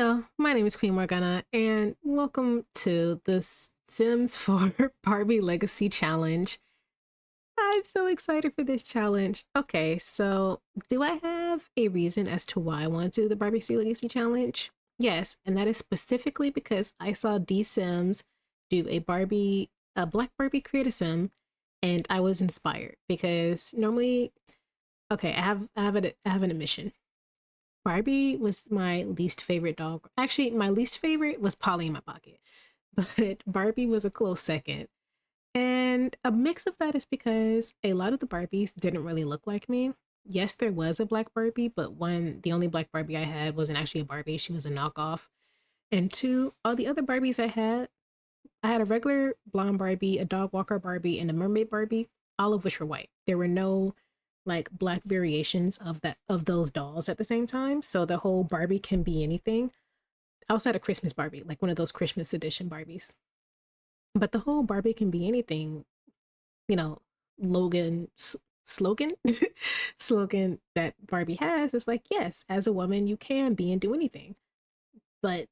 Heyo, my name is Queen Morgana, and welcome to the Sims 4 Barbie Legacy Challenge. I'm so excited for this challenge. Okay, so do I have a reason as to why I want to do the Barbie Legacy Challenge? Yes, and that is specifically because I saw D Sims do a Black Barbie create a Sim, and I was inspired because normally, okay, I have an admission. Barbie was my least favorite dog. Actually, my least favorite was Polly in my pocket, but Barbie was a close second. And a mix of that is because a lot of the Barbies didn't really look like me. Yes, there was a black Barbie, but the only black Barbie I had wasn't actually a Barbie. She was a knockoff. And two, all the other Barbies I had a regular blonde Barbie, a dog walker Barbie, and a mermaid Barbie, all of which were white. There were no like black variations of those dolls at the same time. So the whole Barbie can be anything outside of Christmas Barbie, like one of those Christmas edition Barbies. But the whole Barbie can be anything, you know, Logan slogan slogan that Barbie has is like, yes, as a woman you can be and do anything. But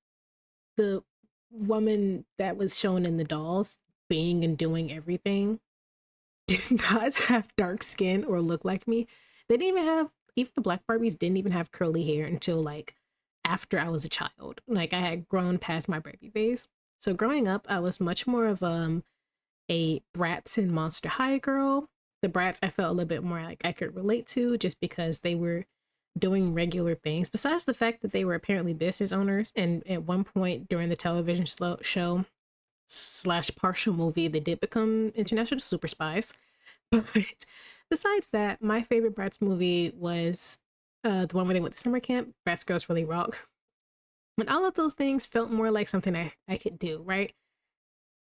the woman that was shown in the dolls being and doing everything did not have dark skin or look like me. They didn't even have, even the black Barbies didn't even have curly hair until like after I was a child. Like I had grown past my Barbie phase. So growing up, I was much more of a Bratz and Monster High girl. The Bratz I felt a little bit more like I could relate to just because they were doing regular things. Besides the fact that they were apparently business owners, and at one point during the television show slash partial movie, they did become international super spies. But besides that, my favorite Bratz movie was the one where they went to summer camp, Bratz Girls Really Rock. And all of those things felt more like something I could do, right?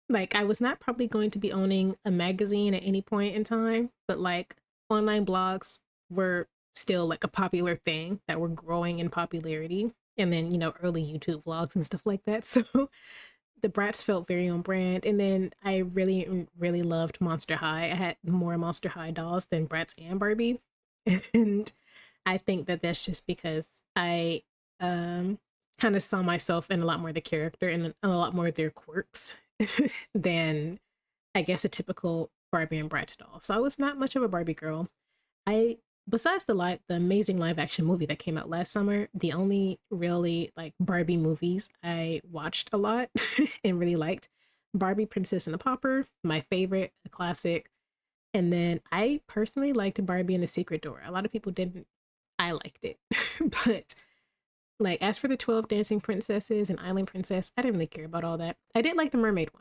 Like I was not probably going to be owning a magazine at any point in time, but like online blogs were still like a popular thing that were growing in popularity. And then, early YouTube vlogs and stuff like that. So the Bratz felt very on brand. And then I really, really loved Monster High. I had more Monster High dolls than Bratz and Barbie. And I think that that's just because I kind of saw myself in a lot more of the character and a lot more of their quirks than I guess a typical Barbie and Bratz doll. So I was not much of a Barbie girl. I Besides the amazing live action movie that came out last summer, the only really like Barbie movies I watched a lot and really liked, Barbie Princess and the Pauper, my favorite, a classic. And then I personally liked Barbie and the Secret Door. A lot of people didn't. I liked it. But like as for the 12 Dancing Princesses and Island Princess, I didn't really care about all that. I did like the mermaid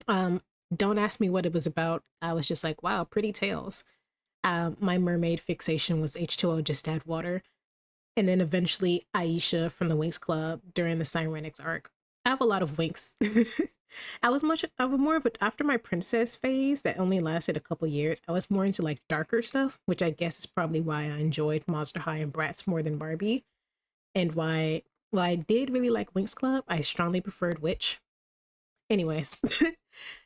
one. Don't ask me what it was about. I was just like, wow, pretty tails. My mermaid fixation was H2O, just add water. And then eventually Aisha from the Winx Club during the Cyrenics arc. I have a lot of Winx. I was more of a, after my princess phase that only lasted a couple years, I was more into like darker stuff, which I guess is probably why I enjoyed Monster High and Bratz more than Barbie. And while I did really like Winx Club, I strongly preferred Witch. Anyways,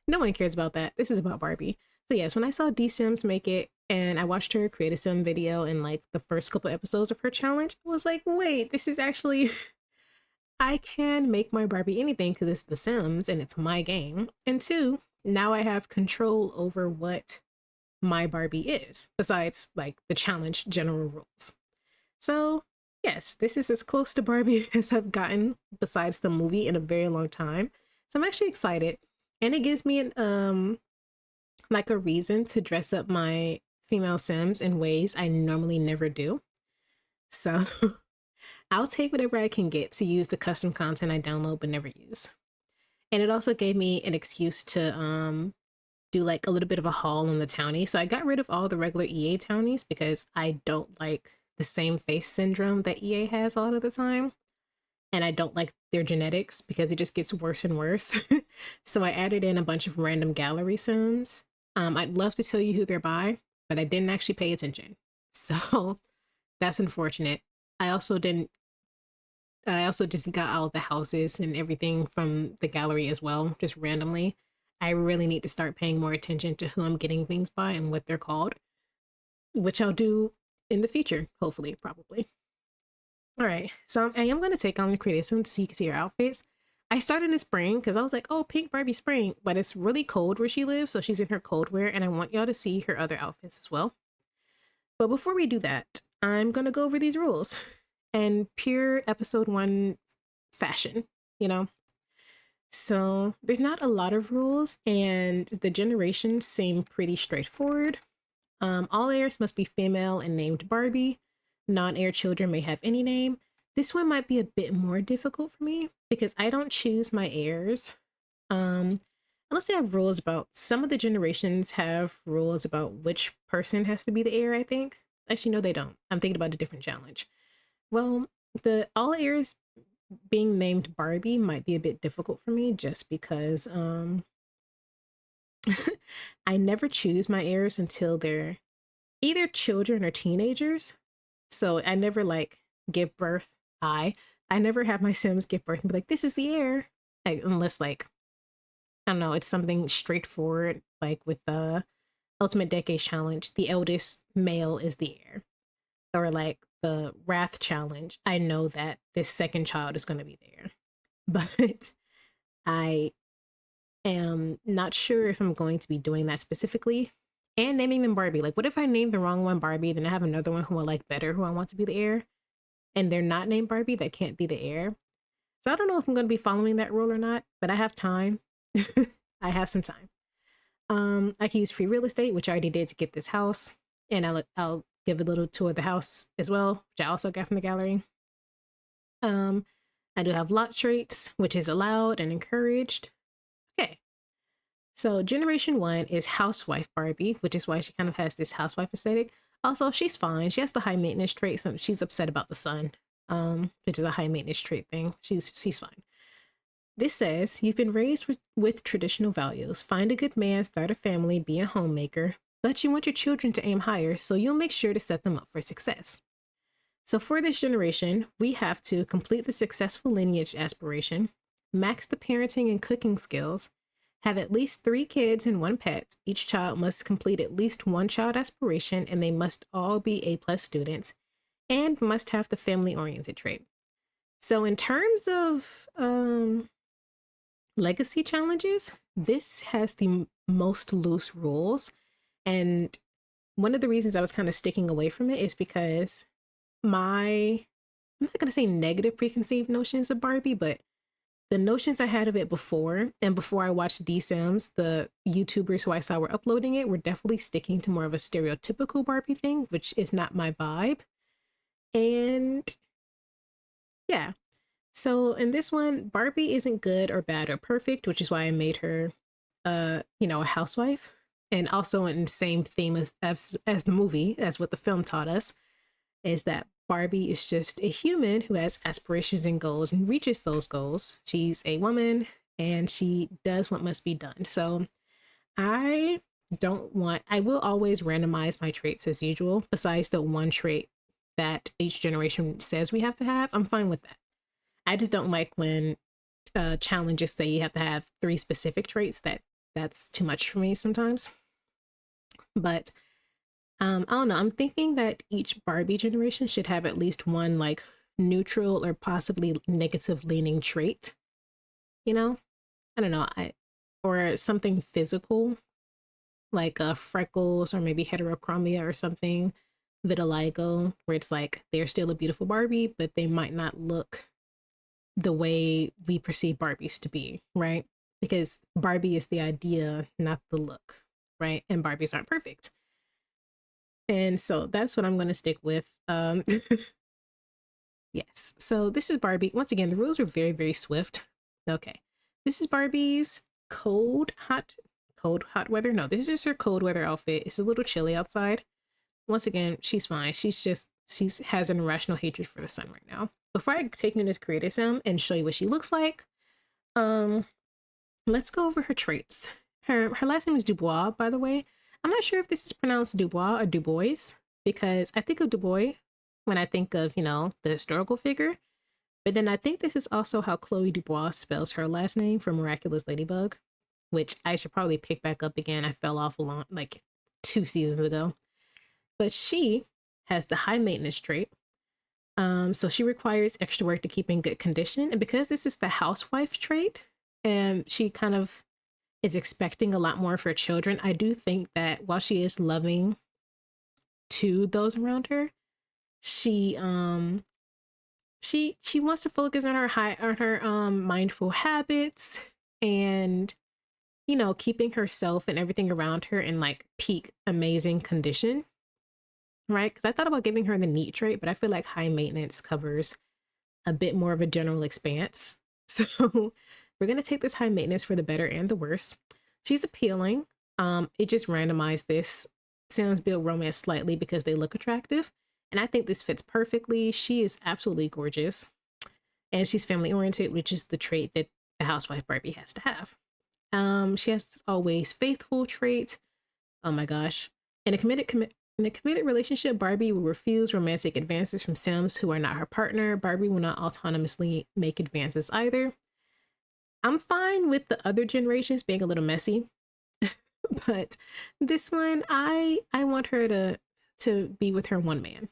no one cares about that. This is about Barbie. So yes, when I saw D Sims make it and I watched her create a sim video in like the first couple episodes of her challenge, I was like, wait, this is actually I can make my Barbie anything because it's The Sims and it's my game. And two, now I have control over what my Barbie is, besides like the challenge general rules. So yes, this is as close to Barbie as I've gotten besides the movie in a very long time. So I'm actually excited. And it gives me an like a reason to dress up my female Sims in ways I normally never do. So I'll take whatever I can get to use the custom content I download but never use. And it also gave me an excuse to do like a little bit of a haul on the townie. So I got rid of all the regular EA townies because I don't like the same face syndrome that EA has a lot of the time. And I don't like their genetics because it just gets worse and worse. So I added in a bunch of random gallery sims. I'd love to tell you who they're by, but I didn't actually pay attention. So that's unfortunate. I also didn't I also just got all the houses and everything from the gallery as well, just randomly. I really need to start paying more attention to who I'm getting things by and what they're called, which I'll do in the future, hopefully, probably. All right. So I am going to take on the criticism so you can see her outfits. I started in spring because I was like, oh, pink Barbie spring, but it's really cold where she lives. So she's in her cold wear, and I want y'all to see her other outfits as well. But before we do that, I'm going to go over these rules and pure episode one fashion, you know? So there's not a lot of rules, and the generations seem pretty straightforward. All heirs must be female and named Barbie. Non-heir children may have any name. This one might be a bit more difficult for me because I don't choose my heirs. Unless they have rules about some of the generations have rules about which person has to be the heir, I think. Actually, no, they don't. I'm thinking about a different challenge. Well, the all heirs being named Barbie might be a bit difficult for me just because I never choose my heirs until they're either children or teenagers. So I never like give birth. I never have my Sims give birth and be like, this is the heir. Unless like, I don't know, it's something straightforward, like with the Ultimate Decade Challenge, the eldest male is the heir. Or like the Wrath Challenge, I know that this second child is going to be there. But I am not sure if I'm going to be doing that specifically. And naming them Barbie. Like, what if I name the wrong one Barbie, then I have another one who I like better, who I want to be the heir, and they're not named Barbie, that can't be the heir. So I don't know if I'm going to be following that rule or not, but I have time. I have some time. I can use free real estate, which I already did to get this house, and I'll give a little tour of the house as well, which I also got from the gallery. I do have lot traits, which is allowed and encouraged. Okay. So generation one is housewife Barbie, which is why she kind of has this housewife aesthetic. Also, she's fine. She has the high maintenance trait, so she's upset about the sun, which is a high maintenance trait thing. She's fine. This says you've been raised with traditional values. Find a good man, start a family, be a homemaker, but you want your children to aim higher, so you'll make sure to set them up for success. So for this generation, we have to complete the successful lineage aspiration, max the parenting and cooking skills, have at least 3 kids and 1 pet. Each child must complete at least 1 child aspiration, and they must all be A+ students, and must have the family-oriented trait. So in terms of legacy challenges, this has the most loose rules. And one of the reasons I was kind of sticking away from it is because I'm not going to say negative preconceived notions of Barbie, but the notions I had of it before, and before I watched D-Sims, the YouTubers who I saw were uploading it were definitely sticking to more of a stereotypical Barbie thing, which is not my vibe. And yeah. So in this one, Barbie isn't good or bad or perfect, which is why I made her a housewife. And also in the same theme as the movie, as what the film taught us, is that Barbie is just a human who has aspirations and goals and reaches those goals. She's a woman and she does what must be done. So I will always randomize my traits as usual, besides the one trait that each generation says we have to have. I'm fine with that. I just don't like when challenges say you have to have 3 specific traits. That's too much for me sometimes. But I don't know. I'm thinking that each Barbie generation should have at least one like neutral or possibly negative leaning trait. You know, I don't know. Or something physical like freckles or maybe heterochromia or something, vitiligo, where it's like they're still a beautiful Barbie, but they might not look the way we perceive Barbies to be, right? Because Barbie is the idea, not the look, right? And Barbies aren't perfect. And so that's what I'm going to stick with. Yes. So this is Barbie. Once again, the rules are very, very swift. Okay. This is Barbie's cold, hot weather. No, this is her cold weather outfit. It's a little chilly outside. Once again, she's fine. She has an irrational hatred for the sun right now. Before I take you into this creative sim and show you what she looks like, let's go over her traits. Her last name is Dubois, by the way. I'm not sure if this is pronounced Dubois or Dubois, because I think of Dubois when I think of, the historical figure. But then I think this is also how Chloe Dubois spells her last name for Miraculous Ladybug, which I should probably pick back up again. I fell off like 2 seasons ago. But she has the high maintenance trait. So she requires extra work to keep in good condition. And because this is the housewife trait, and she kind of is expecting a lot more of her children, I do think that while she is loving to those around her, she she wants to focus on her mindful habits and keeping herself and everything around her in like peak amazing condition, right? Because I thought about giving her the neat trait, but I feel like high maintenance covers a bit more of a general expanse. So we're gonna take this high maintenance for the better and the worse. She's appealing. It just randomized this Sims build romance slightly because they look attractive. And I think this fits perfectly. She is absolutely gorgeous. And she's family oriented, which is the trait that the housewife Barbie has to have. She has always faithful trait. Oh my gosh. In a committed relationship, Barbie will refuse romantic advances from Sims who are not her partner. Barbie will not autonomously make advances either. I'm fine with the other generations being a little messy, but this one, I want her to be with her one man.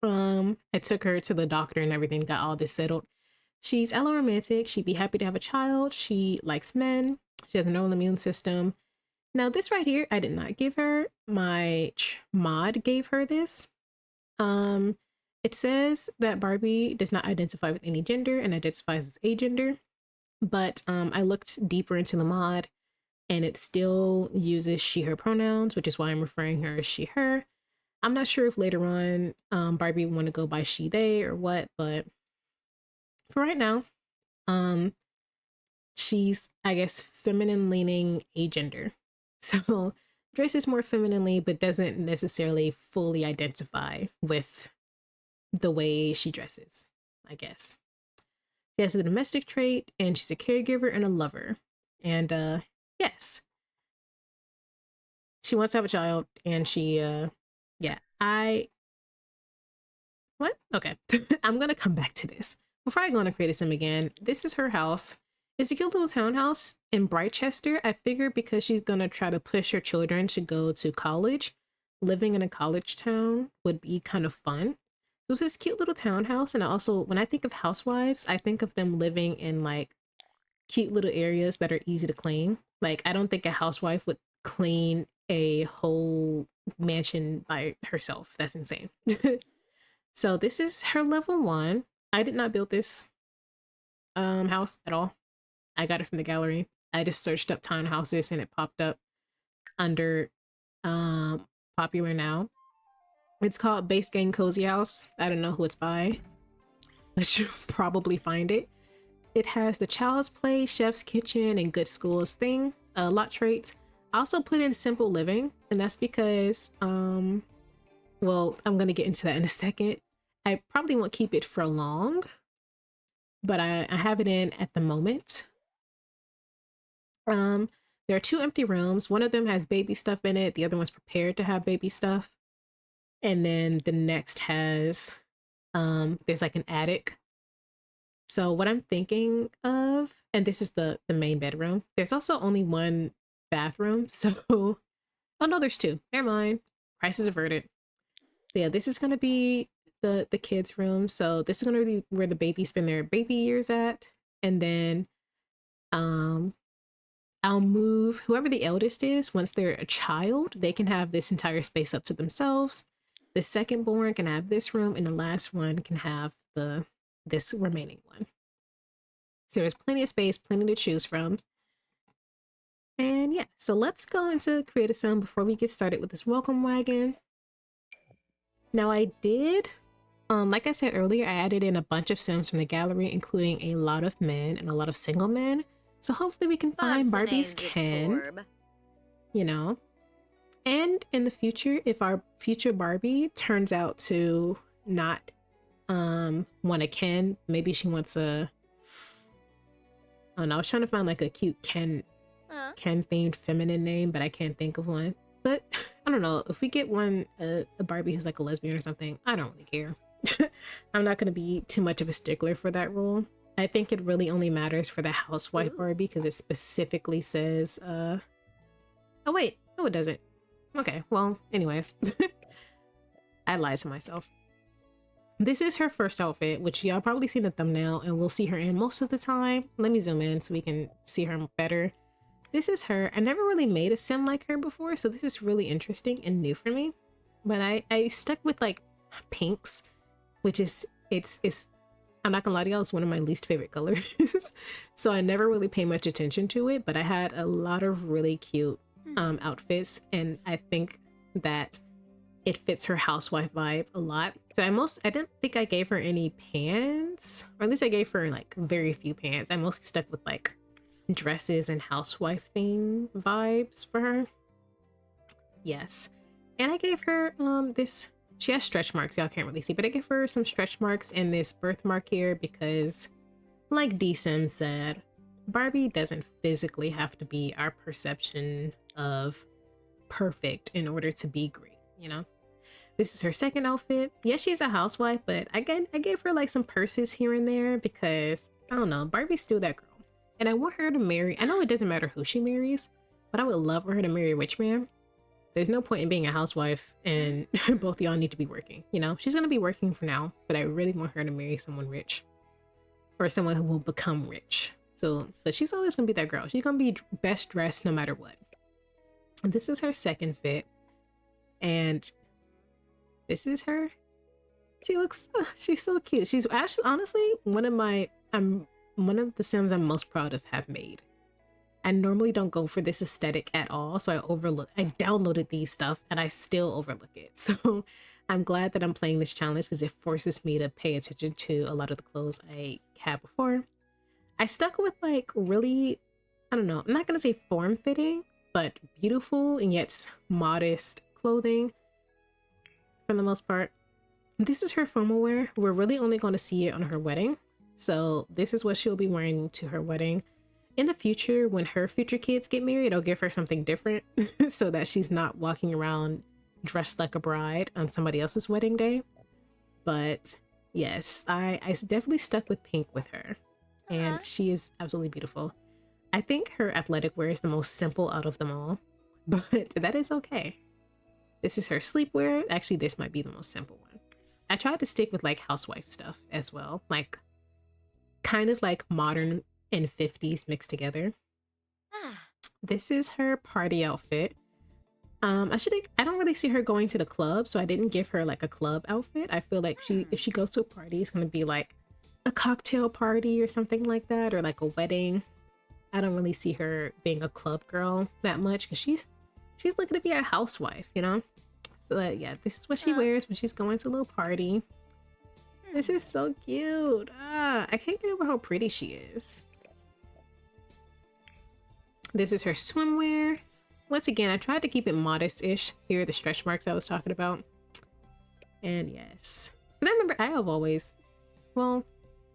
I took her to the doctor and everything, got all this settled. She's alloromantic. She'd be happy to have a child. She likes men. She has a normal immune system. Now, this right here, I did not give her. My mod gave her this. It says that Barbie does not identify with any gender and identifies as agender. But I looked deeper into the mod and it still uses she, her pronouns, which is why I'm referring her as she, her. I'm not sure if later on Barbie want to go by she, they or what, but for right now, she's, I guess, feminine leaning agender. So dresses more femininely, but doesn't necessarily fully identify with the way she dresses, I guess. She has a domestic trait, and she's a caregiver and a lover. And yes, she wants to have a child, and she yeah, what? Okay. I'm gonna come back to this. Before I go on to create a sim again, this is her house. It's a cute little townhouse in Brightchester. I figured because she's gonna try to push her children to go to college, living in a college town would be kind of fun. It was this cute little townhouse, and I also, when I think of housewives, I think of them living in like cute little areas that are easy to clean. Like, I don't think a housewife would clean a whole mansion by herself. That's insane. So this is her level 1. I did not build this house at all. I got it from the gallery. I just searched up townhouses and it popped up under popular now. It's called Base Game Cozy House. I don't know who it's by, but you'll probably find it. It has the Child's Play, Chef's Kitchen, and Good Schools thing, lot traits. I also put in simple living, and that's because, well, I'm gonna get into that in a second. I probably won't keep it for long, but I have it in at the moment. There are 2 empty rooms. One of them has baby stuff in it. The other one's prepared to have baby stuff. And then the next has, there's like an attic. So what I'm thinking of, and this is the main bedroom. There's also only 1 bathroom. So, oh no, there's 2. Never mind. Crisis averted. Yeah, this is going to be the kids' room. So this is going to be where the babies spend their baby years at. And then I'll move whoever the eldest is. Once they're a child, they can have this entire space up to themselves. The second born can have this room, and the last one can have this remaining one. So there's plenty of space, plenty to choose from. And yeah, so let's go into create a sim before we get started with this welcome wagon. Now I did, like I said earlier, I added in a bunch of sims from the gallery, including a lot of men and a lot of single men. So hopefully we can find Barbie's Ken, you know. And in the future, if our future Barbie turns out to not want a Ken, maybe she wants a, I don't know, I was trying to find like a cute Ken themed feminine name, but I can't think of one. But I don't know, if we get one, a Barbie who's like a lesbian or something, I don't really care. I'm not going to be too much of a stickler for that rule. I think it really only matters for the housewife Barbie because it specifically says, oh wait, no it doesn't. Okay, well, anyways, I lied to myself. This is her first outfit, which y'all probably seen the thumbnail and we'll see her in most of the time. Let me zoom in so we can see her better. This is her. I never really made a sim like her before, so this is really interesting and new for me. But I stuck with like pinks, which is, it's I'm not gonna lie to y'all, it's one of my least favorite colors. So I never really pay much attention to it, but I had a lot of really cute outfits, and I think that it fits her housewife vibe a lot. So I didn't think I gave her any pants, or at least I gave her like very few pants. I mostly stuck with like dresses and housewife theme vibes for her. Yes. And I gave her this, she has stretch marks, y'all can't really see, but I gave her some stretch marks and this birthmark here because, like D-Sim said, Barbie doesn't physically have to be our perception of perfect in order to be great, you know? This is her second outfit. Yes, she's a housewife, but I gave her like some purses here and there because, I don't know, Barbie's still that girl. And I want her to marry, I know it doesn't matter who she marries, but I would love for her to marry a rich man. There's no point in being a housewife and both of y'all need to be working, you know? She's gonna be working for now, but I really want her to marry someone rich or someone who will become rich. So, but she's always gonna be that girl. She's gonna be best dressed no matter what. And this is her second fit. And this is her. She looks, she's so cute. She's actually, honestly, one of the Sims I'm most proud of have made. I normally don't go for this aesthetic at all, so I downloaded these stuff and I still overlook it. So I'm glad that I'm playing this challenge because it forces me to pay attention to a lot of the clothes I had before. I stuck with like really, I don't know, I'm not gonna say form-fitting, but beautiful and yet modest clothing for the most part. This is her formal wear. We're really only going to see it on her wedding. So this is what she'll be wearing to her wedding. In the future, when her future kids get married, I'll give her something different so that she's not walking around dressed like a bride on somebody else's wedding day. But yes, I definitely stuck with pink with her, and she is absolutely beautiful. I think her athletic wear is the most simple out of them all, but that is okay. This is her sleepwear. Actually, this might be the most simple one. I tried to stick with like housewife stuff as well, like kind of like modern and 50s mixed together. This is her party outfit. I don't really see her going to the club, so I didn't give her like a club outfit. I feel like if she goes to a party, it's gonna be like a cocktail party or something like that, or like a wedding. I don't really see her being a club girl that much because she's looking to be a housewife, you know? So yeah, this is what she wears when she's going to a little party. This is so cute. I can't get over how pretty she is. This is her swimwear. Once again, I tried to keep it modest-ish. Here are the stretch marks I was talking about. And yes. Because I remember I have always, well,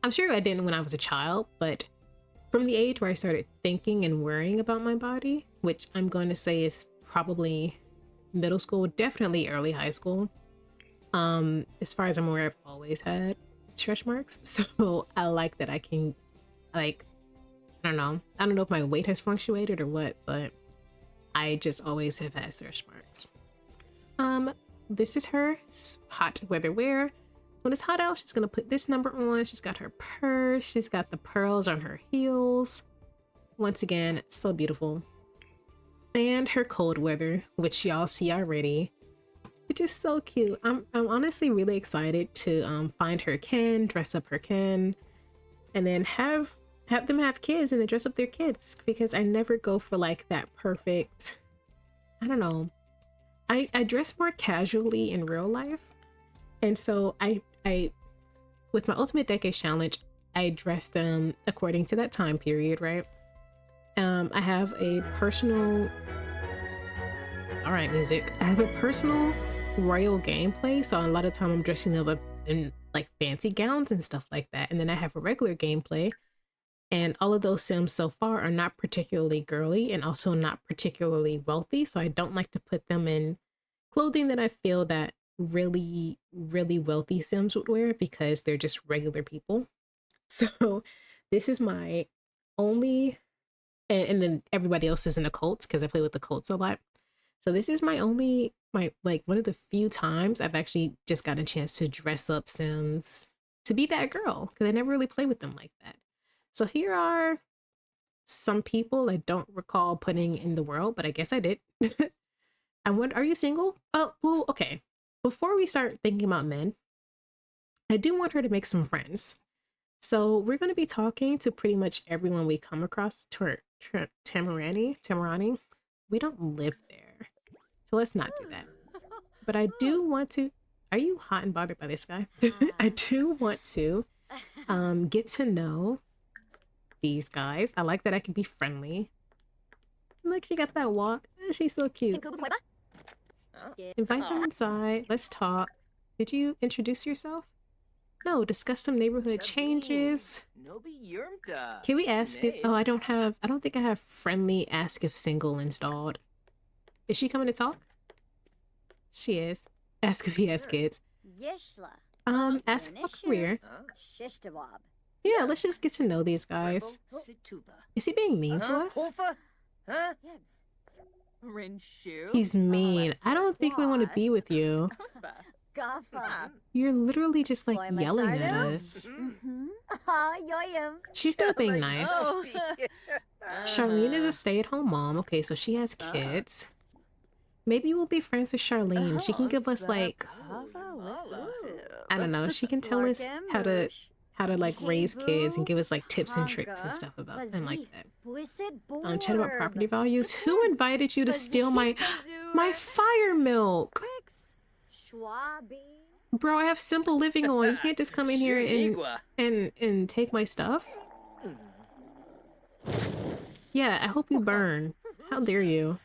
I'm sure I didn't when I was a child, but from the age where I started thinking and worrying about my body, which I'm going to say is probably middle school, definitely early high school. As far as I'm aware, I've always had stretch marks. So I like that I can, like, I don't know if my weight has fluctuated or what, but I just always have had stretch marks. This is her hot weather wear. When it's hot out, she's gonna put this number on. She's got her purse. She's got the pearls on her heels. Once again, so beautiful. And her cold weather, which y'all see already, which is so cute. I'm honestly really excited to find her Ken, dress up her Ken, and then have them have kids and then dress up their kids, because I never go for like that perfect, I don't know. I dress more casually in real life. And so I with my Ultimate Decade Challenge, I dress them according to that time period, right? I have a personal, all right, music. I have a personal royal gameplay, so a lot of time I'm dressing up in like fancy gowns and stuff like that. And then I have a regular gameplay, and all of those Sims so far are not particularly girly and also not particularly wealthy, so I don't like to put them in clothing that I feel that really wealthy Sims would wear, because they're just regular people. So this is my only, and then everybody else is in the cults because I play with the cults a lot. So this is my like one of the few times I've actually just got a chance to dress up Sims to be that girl, because I never really play with them like that. So here are some people I don't recall putting in the world, but I guess I did. I wonder, are you single? Oh, well, okay. Before we start thinking about men, I do want her to make some friends. So we're going to be talking to pretty much everyone we come across. Tamarani. We don't live there, so let's not do that. But I do want to. Are you hot and bothered by this guy? I do want to get to know these guys. I like that I can be friendly. Look, she got that walk. She's so cute. Invite them inside. Let's talk. Did you introduce yourself? No, discuss some neighborhood changes. Can we ask if... Oh, I don't think I have friendly ask if single installed. Is she coming to talk? She is. Ask if he has kids. Ask about career. Yeah, let's just get to know these guys. Is he being mean to us? He's mean. I don't think we want to be with you. You're literally just like yelling at us. She's still being nice. Charlene is a stay-at-home mom. Okay, so she has kids. Maybe we'll be friends with Charlene. She can give us like, I don't know, she can tell us how to like raise kids and give us like tips and tricks and stuff about and like that. Chat about property values. Who invited you to steal my fire milk? Bro, I have simple living on. You can't just come in here and take my stuff. Yeah, I hope you burn. How dare you?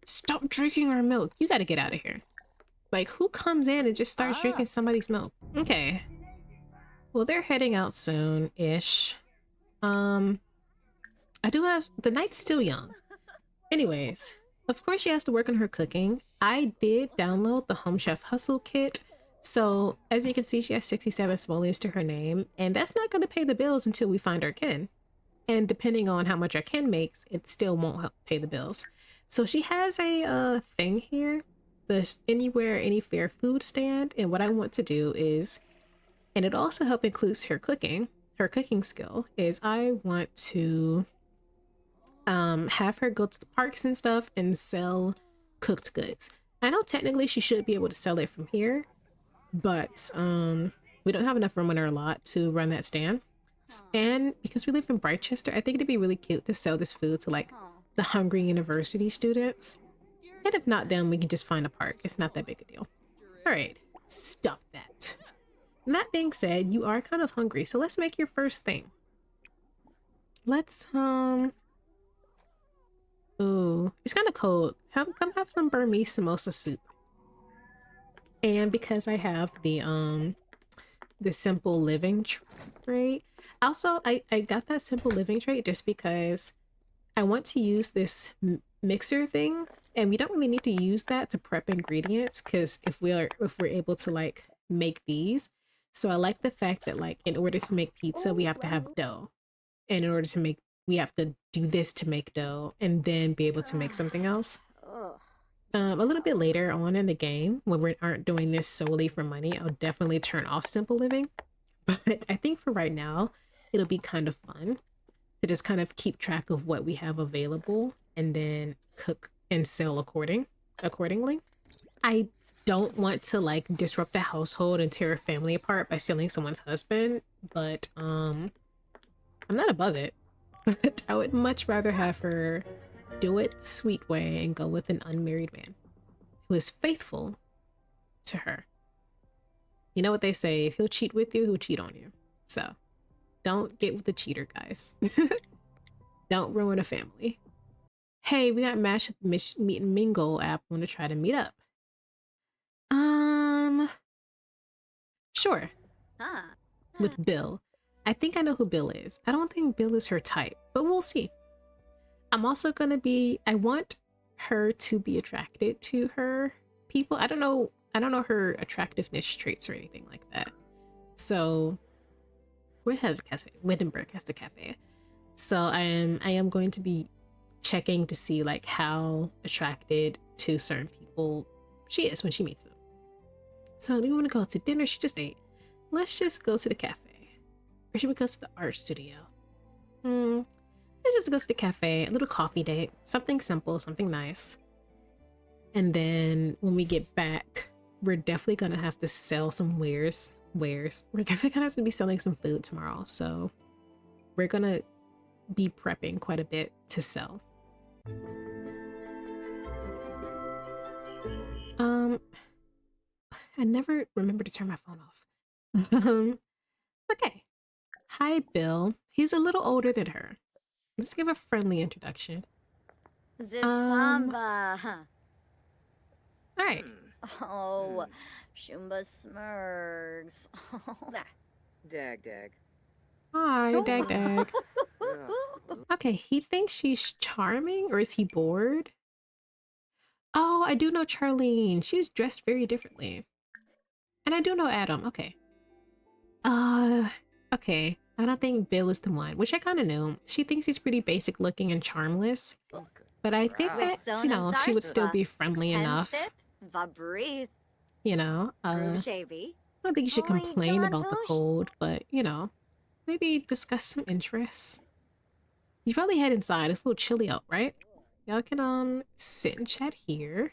Stop drinking our milk. You gotta get out of here. Like, who comes in and just starts drinking somebody's milk? Okay. Well, they're heading out soon-ish. I do have... The night's still young. Anyways, of course she has to work on her cooking. I did download the Home Chef Hustle Kit. So, as you can see, she has 67 simoleons to her name. And that's not going to pay the bills until we find our kin. And depending on how much our kin makes, it still won't help pay the bills. So she has a thing here. The Anywhere, Any Fair food stand. And what I want to do is... And it also helps includes her cooking skill, is I want to have her go to the parks and stuff and sell cooked goods. I know technically she should be able to sell it from here, but we don't have enough room in our lot to run that stand. And because we live in Brightchester, I think it'd be really cute to sell this food to like the hungry university students. And if not them, we can just find a park. It's not that big a deal. All right, stop that. And that being said, you are kind of hungry, so let's make your first thing. Let's ooh, it's kind of cold. Come have some Burmese samosa soup. And because I have the simple living trait. Also, I got that simple living trait just because I want to use this mixer thing, and we don't really need to use that to prep ingredients, because if we're able to like make these. So I like the fact that like in order to make pizza, we have to have dough. And in order to make, we have to do this to make dough and then be able to make something else. A little bit later on in the game, when we aren't doing this solely for money, I'll definitely turn off simple living. But I think for right now, it'll be kind of fun to just kind of keep track of what we have available and then cook and sell accordingly. I don't want to like disrupt a household and tear a family apart by stealing someone's husband, but I'm not above it. But I would much rather have her do it the sweet way and go with an unmarried man who is faithful to her. You know what they say, if he'll cheat with you, he'll cheat on you. So don't get with the cheater, guys. Don't ruin a family. Hey, we got matched with the Meet and Mingle app. Want to try to meet up? Sure. With Bill. I think I know who Bill is. I don't think Bill is her type, but we'll see. I'm also gonna be, I want her to be attracted to her people. I don't know her attractiveness traits or anything like that. So we have a cafe. Wittenberg has the cafe. So I am going to be checking to see like how attracted to certain people she is when she meets them. So do you want to go to dinner? She just ate. Let's just go to the cafe. Or should we go to the art studio? Let's just go to the cafe, a little coffee date, something simple, something nice. And then when we get back, we're definitely gonna have to sell some wares. We're definitely gonna have to be selling some food tomorrow. So we're gonna be prepping quite a bit to sell. I never remember to turn my phone off. Okay. Hi, Bill. He's a little older than her. Let's give a friendly introduction. Samba. All right. Oh, Shumba Smurgs. Dag. Hi, Dag. Okay, he thinks she's charming, or is he bored? Oh, I do know Charlene. She's dressed very differently. And I do know Adam. Okay. Okay. I don't think Bill is the one, which I kind of knew. She thinks he's pretty basic looking and charmless. But I think that, you know, she would still be friendly enough. You know, I don't think you should complain about the cold, but, you know, maybe discuss some interests. You probably head inside. It's a little chilly out, right? Y'all can, sit and chat here.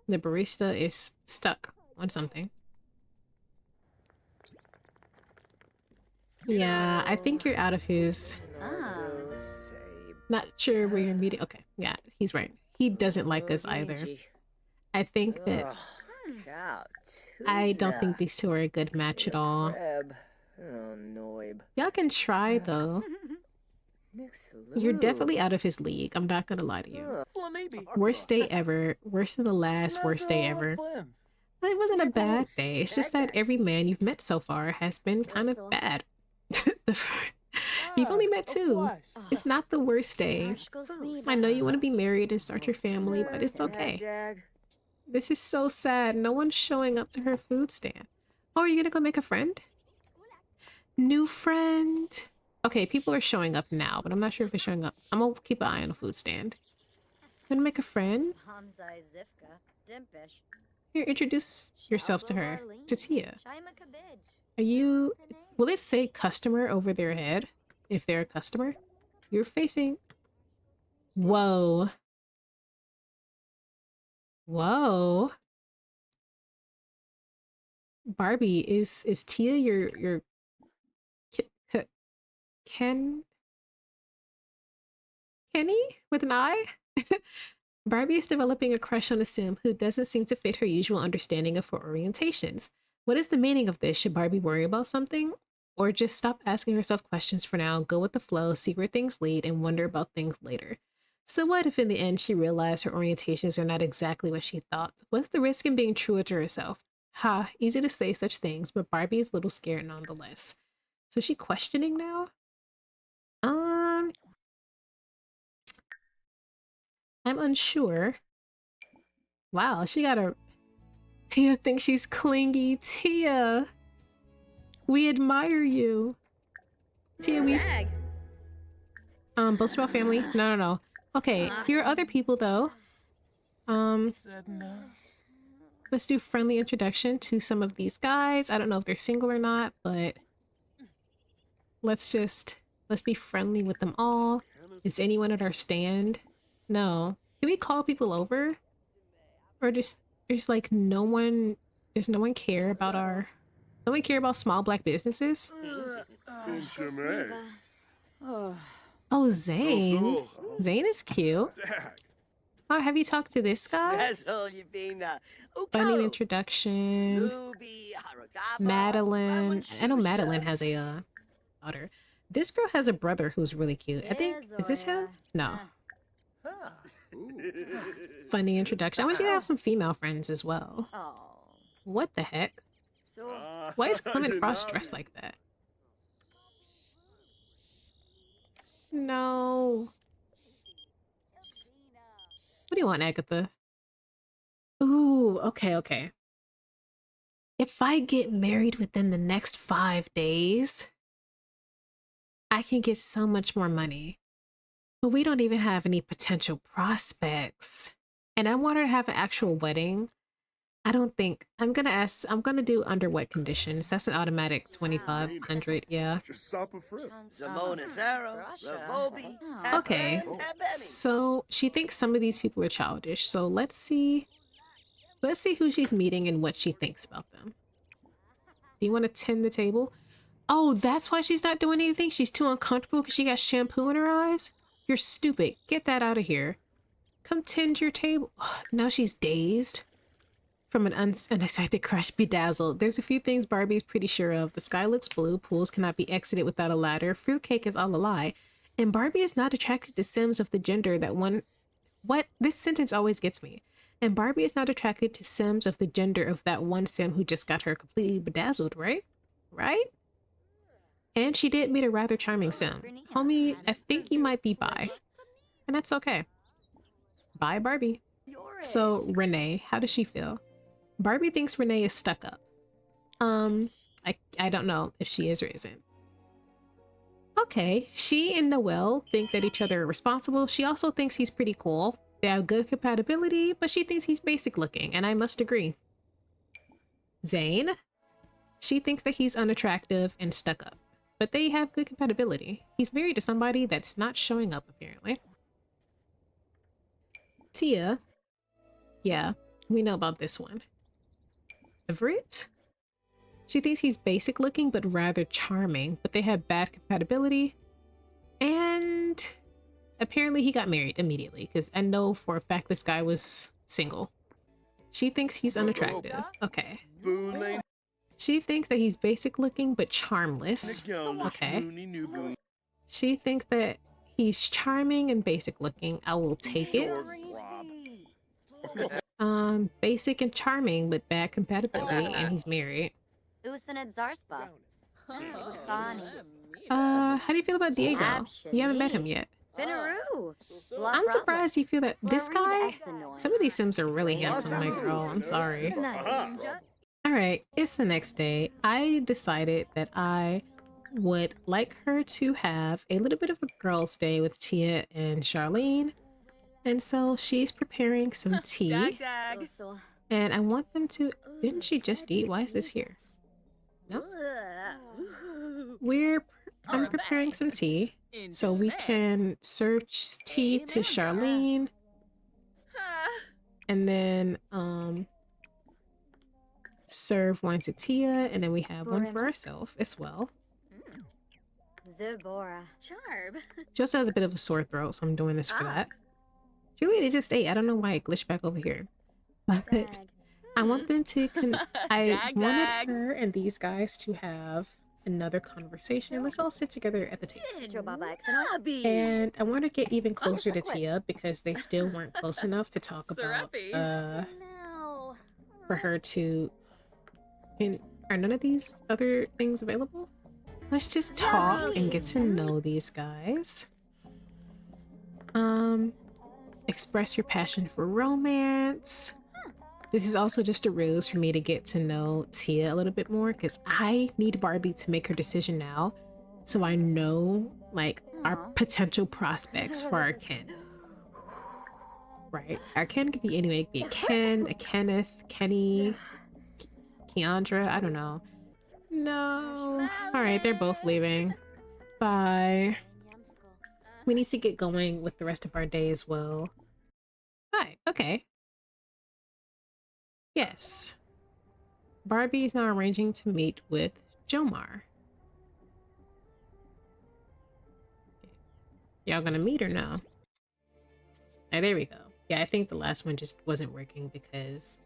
The barista is stuck on something. Yeah, I think you're out of his... Not sure where you're meeting. Okay, yeah, he's right. He doesn't like us either. I think that... I don't think these two are a good match at all. Y'all can try, though. You're definitely out of his league. I'm not gonna lie to you. Worst day ever. Worse than the last worst day ever. But it wasn't a bad day. It's just that every man you've met so far has been kind of bad. You've only met two. It's not the worst day. I know you want to be married and start your family, but it's okay. This is so sad. No one's showing up to her food stand. Oh, are you gonna go make a friend? New friend. Okay, people are showing up now, but I'm not sure if they're showing up. I'm gonna keep an eye on the food stand. Gonna make a friend? Here, introduce yourself to her. To Tia. Are you... Will it say customer over their head? If they're a customer? You're facing... Whoa. Whoa. Barbie, is Tia your... Kenny? With an I? Barbie is developing a crush on a sim who doesn't seem to fit her usual understanding of her orientations. What is the meaning of this? Should Barbie worry about something? Or just stop asking herself questions for now, go with the flow, see where things lead, and wonder about things later? So what if in the end she realized her orientations are not exactly what she thought? What's the risk in being truer to herself? Ha, easy to say such things, but Barbie is a little scared nonetheless. So is she questioning now? I'm unsure. Wow, she got a... Tia thinks she's clingy. Tia! We admire you. Tia, we... boast about family? No. Okay, here are other people, though. Let's do friendly introduction to some of these guys. I don't know if they're single or not, but... Let's be friendly with them all. Is anyone at our stand? No. Can we call people over? Or just there's like no one care about no one care about small black businesses? Oh, Zane. Zane is cute. Oh, have you talked to this guy? Funny introduction. Madeline. I know Madeline has a daughter. This girl has a brother who's really cute. I think, is this him? No. Funny introduction. I want you to have some female friends as well. What the heck? Why is Clement Frost dressed like that? No. What do you want, Agatha? Ooh, okay. If I get married within the next 5 days, I can get so much more money. But we don't even have any potential prospects. And I want her to have an actual wedding. I don't think I'm gonna do under what conditions. That's an automatic 2500, yeah. Okay. So she thinks some of these people are childish. So let's see who she's meeting and what she thinks about them. Do you want to tend the table? Oh, that's why she's not doing anything? She's too uncomfortable because she got shampoo in her eyes? You're stupid. Get that out of here. Come tend your table. Now she's dazed from an unexpected crush, bedazzled. There's a few things Barbie's pretty sure of. The sky looks blue. Pools cannot be exited without a ladder. Fruitcake is all a lie. And Barbie is not attracted to Sims of the gender that one... What? This sentence always gets me. And Barbie is not attracted to Sims of the gender of that one Sim who just got her completely bedazzled, right? Right? And she did meet a rather charming Sim. Homie, I think you might be bi. And that's okay. Bye, Barbie. So, Renee, how does she feel? Barbie thinks Renee is stuck up. I don't know if she is or isn't. Okay, she and Noelle think that each other are responsible. She also thinks he's pretty cool. They have good compatibility, but she thinks he's basic looking, and I must agree. Zane? She thinks that he's unattractive and stuck up, but they have good compatibility. He's married to somebody that's not showing up, apparently. Tia? Yeah, we know about this one. Everett? She thinks he's basic looking, but rather charming, but they have bad compatibility. And apparently he got married immediately, because I know for a fact this guy was single. She thinks he's unattractive. Okay. She thinks that he's basic looking, but charmless. Okay. She thinks that he's charming and basic looking. I will take it. Basic and charming, but bad compatibility, and he's married. How do you feel about Diego? You haven't met him yet. I'm surprised you feel that this guy. Some of these Sims are really handsome, my girl. I'm sorry. Alright, it's the next day. I decided that I would like her to have a little bit of a girls' day with Tia and Charlene. And so she's preparing some tea. And I want them to... Didn't she just eat? Why is this here? No? I'm preparing some tea. So we can serve tea to Charlene. And then, serve one to Tia. And then we have one for ourselves as well. She also has a bit of a sore throat, so I'm doing this for that. Julia just ate. I don't know why it glitched back over here. But I want them to... I wanted her and these guys to have another conversation. Let's all sit together at the table. And I want to get even closer to Tia because they still weren't close enough to talk about... for her to... Are none of these other things available? Let's just talk and get to know these guys. Express your passion for romance. This is also just a ruse for me to get to know Tia a little bit more because I need Barbie to make her decision now so I know like our potential prospects for our Ken. Right? Our Ken could be anyway. It could be a Ken, a Kenneth, Kenny, Keandra, I don't know. No. Alright, they're both leaving. Bye. We need to get going with the rest of our day as well. Hi, okay. Yes. Barbie is now arranging to meet with Jomar. Y'all gonna meet or no? Oh, there we go. Yeah, I think the last one just wasn't working because...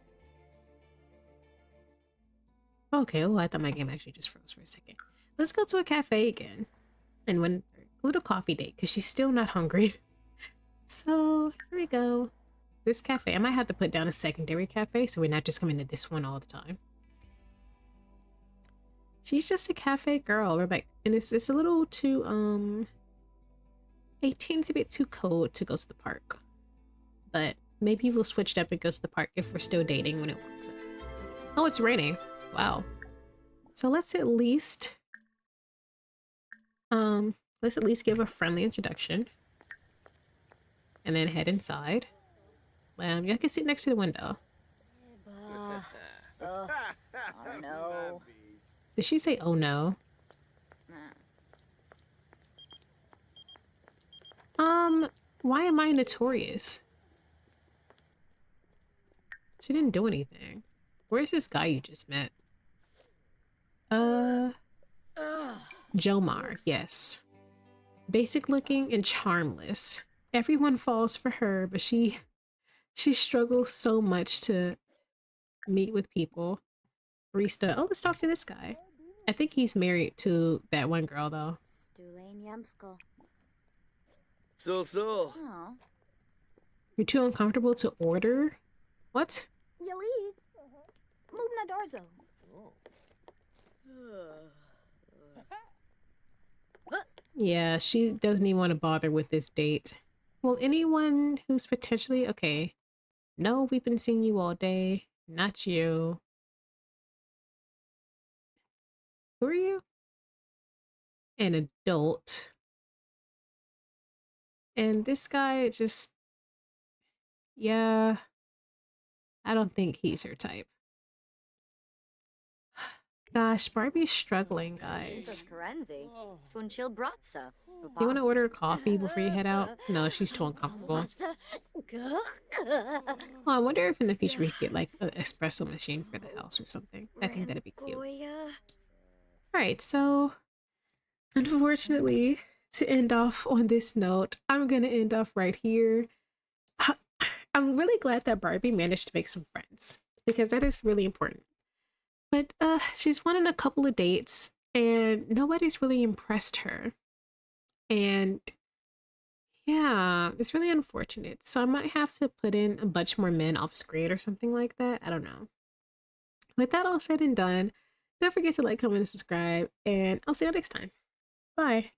Okay, oh, I thought my game actually just froze for a second. Let's go to a cafe again. And when a little coffee date, because she's still not hungry. So, here we go. This cafe, I might have to put down a secondary cafe so we're not just coming to this one all the time. She's just a cafe girl, or like, and it's a little too, 18's a bit too cold to go to the park. But maybe we'll switch it up and go to the park if we're still dating when it works out. Oh, it's raining. Wow. So let's at least give a friendly introduction. and then head inside. Y'all can sit next to the window. Oh no. Did she say, oh no? Why am I notorious? She didn't do anything. Where's this guy you just met? Jomar, yes. Basic looking and charmless. Everyone falls for her, but she struggles so much to meet with people. Barista. Oh, let's talk to this guy. I think he's married to that one girl though. So. Oh. You're too uncomfortable to order? What? Yali. Mubna Darzo. Yeah, she doesn't even want to bother with this date. Well, anyone who's potentially okay. No, we've been seeing you all day. Not you. Who are you? An adult. And this guy just, yeah, I don't think he's her type. Gosh, Barbie's struggling, guys. You want to order a coffee before you head out? No, she's too uncomfortable. Oh, I wonder if in the future we could get like an espresso machine for the house or something. I think that'd be cute. Alright, so unfortunately, to end off on this note, I'm gonna end off right here. I'm really glad that Barbie managed to make some friends because that is really important. But she's won on a couple of dates and nobody's really impressed her. And yeah, it's really unfortunate. So I might have to put in a bunch more men off screen or something like that. I don't know. With that all said and done, don't forget to like, comment, and subscribe, and I'll see you next time. Bye.